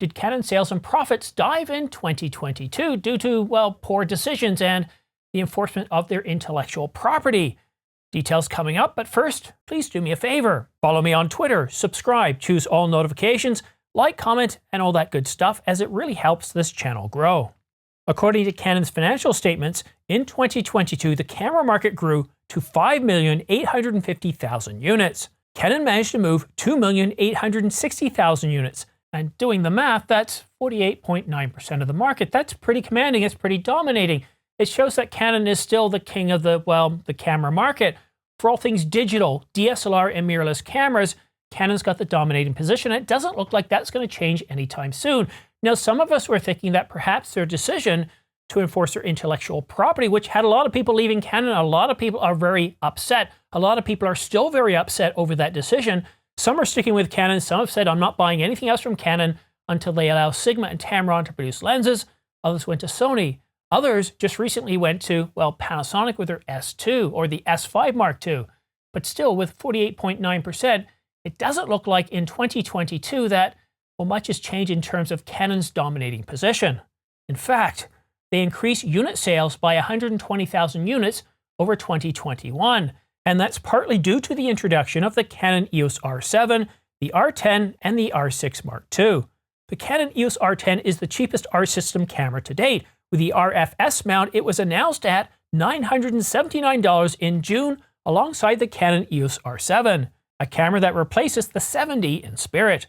did Canon sales and profits dive in 2022 due to, well, poor decisions and the enforcement of their intellectual property? Details coming up, but first, please do me a favor. Follow me on Twitter, subscribe, choose all notifications, like, comment, and all that good stuff, as it really helps this channel grow. According to Canon's financial statements, in 2022, the camera market grew to 5,850,000 units. Canon managed to move 2,860,000 units. And doing the math, that's 48.9% of the market. That's pretty commanding. It's pretty dominating. It shows that Canon is still the king of the camera market. For all things digital, DSLR and mirrorless cameras, Canon's got the dominating position. It doesn't look like that's going to change anytime soon. Now, some of us were thinking that perhaps their decision to enforce their intellectual property, which had a lot of people leaving Canon, a lot of people are very upset. A lot of people are still very upset over that decision. Some are sticking with Canon. Some have said, I'm not buying anything else from Canon until they allow Sigma and Tamron to produce lenses. Others went to Sony. Others just recently went to, well, Panasonic with their S2 or the S5 Mark II. But still, with 48.9%, it doesn't look like in 2022 that, well, much has changed in terms of Canon's dominating position. In fact, they increased unit sales by 120,000 units over 2021. And that's partly due to the introduction of the Canon EOS R7, the R10, and the R6 Mark II. The Canon EOS R10 is the cheapest R system camera to date. With the RFS mount, it was announced at $979 in June, alongside the Canon EOS R7, a camera that replaces the 7D in spirit.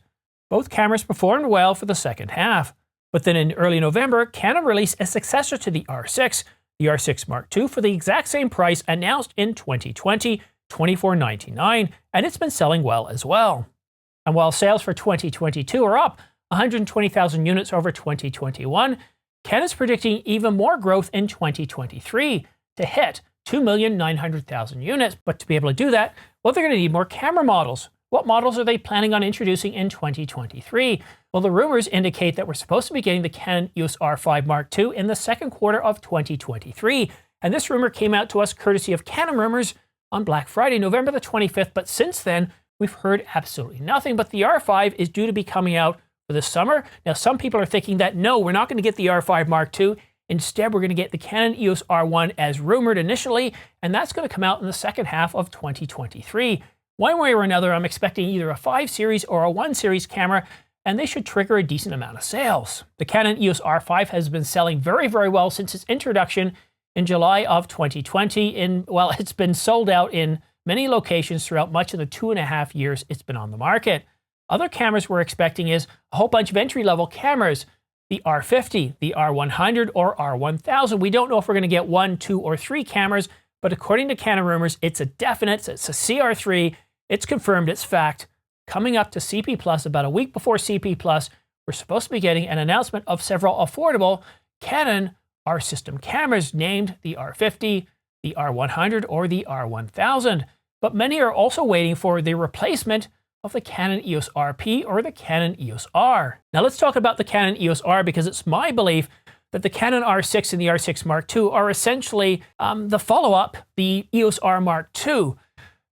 Both cameras performed well for the second half. But then in early November, Canon released a successor to the R6, the R6 Mark II, for the exact same price, announced in 2020, $2499, and it's been selling well as well. And while sales for 2022 are up 120,000 units over 2021, Canon's predicting even more growth in 2023 to hit 2,900,000 units. But to be able to do that, well, they're going to need more camera models. What models are they planning on introducing in 2023? Well, the rumors indicate that we're supposed to be getting the Canon EOS R5 Mark II in the second quarter of 2023. And this rumor came out to us courtesy of Canon Rumours on Black Friday, November the 25th. But since then, we've heard absolutely nothing. But the R5 is due to be coming out for this summer. Now, some people are thinking that, no, we're not going to get the R5 Mark II. Instead, we're going to get the Canon EOS R1 as rumored initially, and that's going to come out in the second half of 2023. One way or another, I'm expecting either a 5 series or a 1 series camera, and they should trigger a decent amount of sales. The Canon EOS R5 has been selling very, very well since its introduction in July of 2020. Well, it's been sold out in many locations throughout much of the 2.5 years it's been on the market. Other cameras we're expecting is a whole bunch of entry-level cameras, the R50, the R100, or R1000. We don't know if we're going to get 1, 2, or 3 cameras, but according to Canon Rumours, it's a definite, it's a CR3, it's confirmed, it's fact. Coming up to CP Plus, about a week before CP Plus, we're supposed to be getting an announcement of several affordable Canon R system cameras named the R50, the R100, or the R1000. But many are also waiting for the replacement of the Canon EOS RP or the Canon EOS R. Now let's talk about the Canon EOS R, because it's my belief that the Canon R6 and the R6 Mark II are essentially the follow-up, the EOS R Mark II.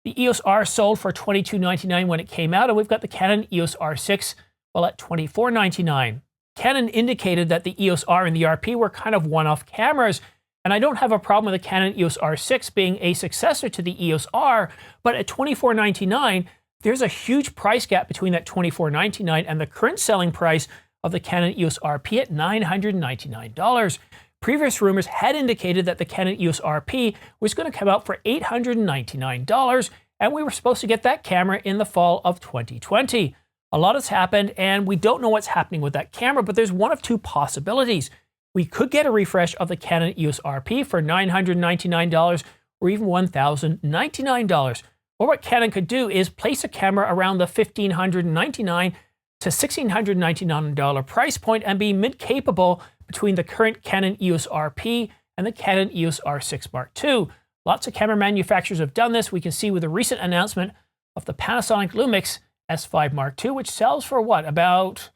The EOS R sold for $2299 when it came out, and we've got the Canon EOS R6, well, at $2499. Canon indicated that the EOS R and the RP were kind of one-off cameras, and I don't have a problem with the Canon EOS R6 being a successor to the EOS R, but at $2499, there's a huge price gap between that $2499 and the current selling price of the Canon EOS RP at $999. Previous rumors had indicated that the Canon EOS RP was going to come out for $899, and we were supposed to get that camera in the fall of 2020. A lot has happened, and we don't know what's happening with that camera, but there's one of two possibilities. We could get a refresh of the Canon EOS RP for $999 or even $1,099. Or what Canon could do is place a camera around the $1,599 to $1,699 price point and be mid-capable between the current Canon EOS RP and the Canon EOS R6 Mark II. Lots of camera manufacturers have done this. We can see with the recent announcement of the Panasonic Lumix S5 Mark II, which sells for what, about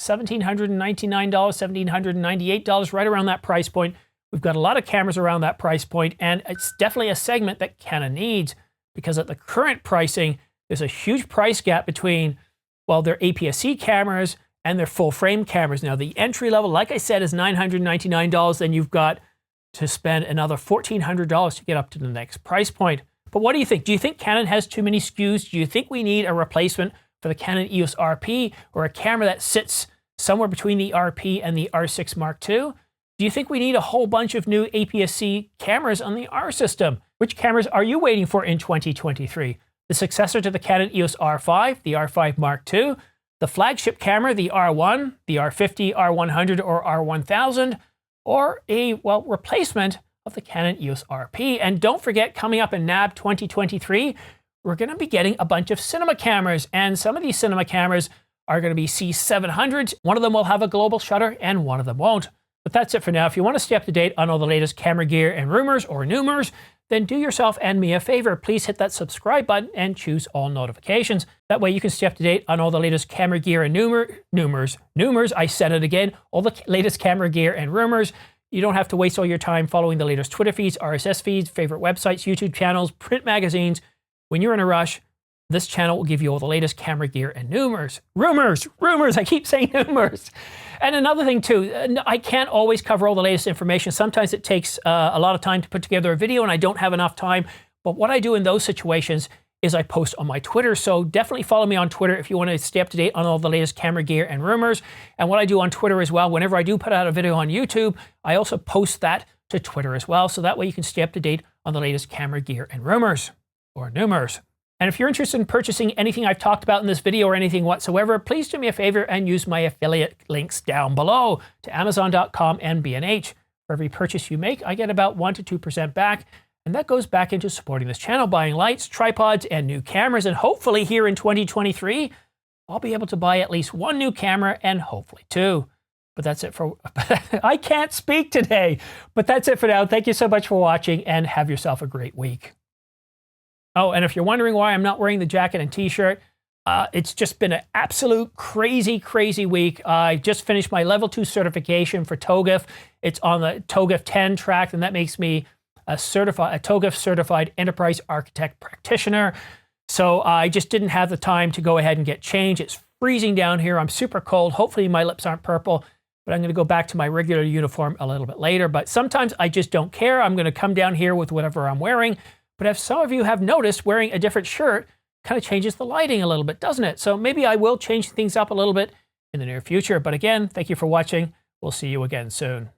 $1,799, $1,798, right around that price point. We've got a lot of cameras around that price point, and it's definitely a segment that Canon needs, because at the current pricing, there's a huge price gap between, well, their APS-C cameras and they're full frame cameras. Now the entry level, like I said, is $999. Then you've got to spend another $1,400 to get up to the next price point. But what do you think? Do you think Canon has too many SKUs? Do you think we need a replacement for the Canon EOS RP, or a camera that sits somewhere between the RP and the R6 Mark II? Do you think we need a whole bunch of new APS-C cameras on the R system? Which cameras are you waiting for in 2023? The successor to the Canon EOS R5, the R5 Mark II, the flagship camera, the R1, the R50, R100, or R1000, or a, well, replacement of the Canon EOS RP. And don't forget, coming up in NAB 2023, we're going to be getting a bunch of cinema cameras, and some of these cinema cameras are going to be C700s. One of them will have a global shutter and one of them won't. But that's it for now. If you want to stay up to date on all the latest camera gear and rumors or Rumours, then do yourself and me a favor. Please hit that subscribe button and choose all notifications. That way you can stay up to date on all the latest camera gear and Rumours, I said it again, all the latest camera gear and rumors. You don't have to waste all your time following the latest Twitter feeds, RSS feeds, favorite websites, YouTube channels, print magazines. When you're in a rush, this channel will give you all the latest camera gear and Rumours, I keep saying Rumours. And another thing too, I can't always cover all the latest information. Sometimes it takes a lot of time to put together a video and I don't have enough time. But what I do in those situations is I post on my Twitter. So definitely follow me on Twitter if you want to stay up to date on all the latest camera gear and Rumours. And what I do on Twitter as well, whenever I do put out a video on YouTube, I also post that to Twitter as well. So that way you can stay up to date on the latest camera gear and Rumours, or Rumours. And if you're interested in purchasing anything I've talked about in this video or anything whatsoever, please do me a favor and use my affiliate links down below to Amazon.com and B&H. For every purchase you make, I get about 1 to 2% back, and that goes back into supporting this channel, buying lights, tripods, and new cameras. And hopefully here in 2023, I'll be able to buy at least 1 new camera and hopefully 2. But that's it for, I can't speak today, but that's it for now. Thank you so much for watching and have yourself a great week. Oh, and if you're wondering why I'm not wearing the jacket and t-shirt, it's just been an absolute crazy week. I just finished my level 2 certification for TOGAF. It's on the TOGAF 10 track, and that makes me a TOGAF certified enterprise architect practitioner. So I just didn't have the time to go ahead and get changed. It's freezing down here. I'm super cold. Hopefully my lips aren't purple, but I'm going to go back to my regular uniform a little bit later. But sometimes I just don't care. I'm going to come down here with whatever I'm wearing. But if some of you have noticed, wearing a different shirt kind of changes the lighting a little bit, doesn't it? So maybe I will change things up a little bit in the near future. But again, thank you for watching. We'll see you again soon.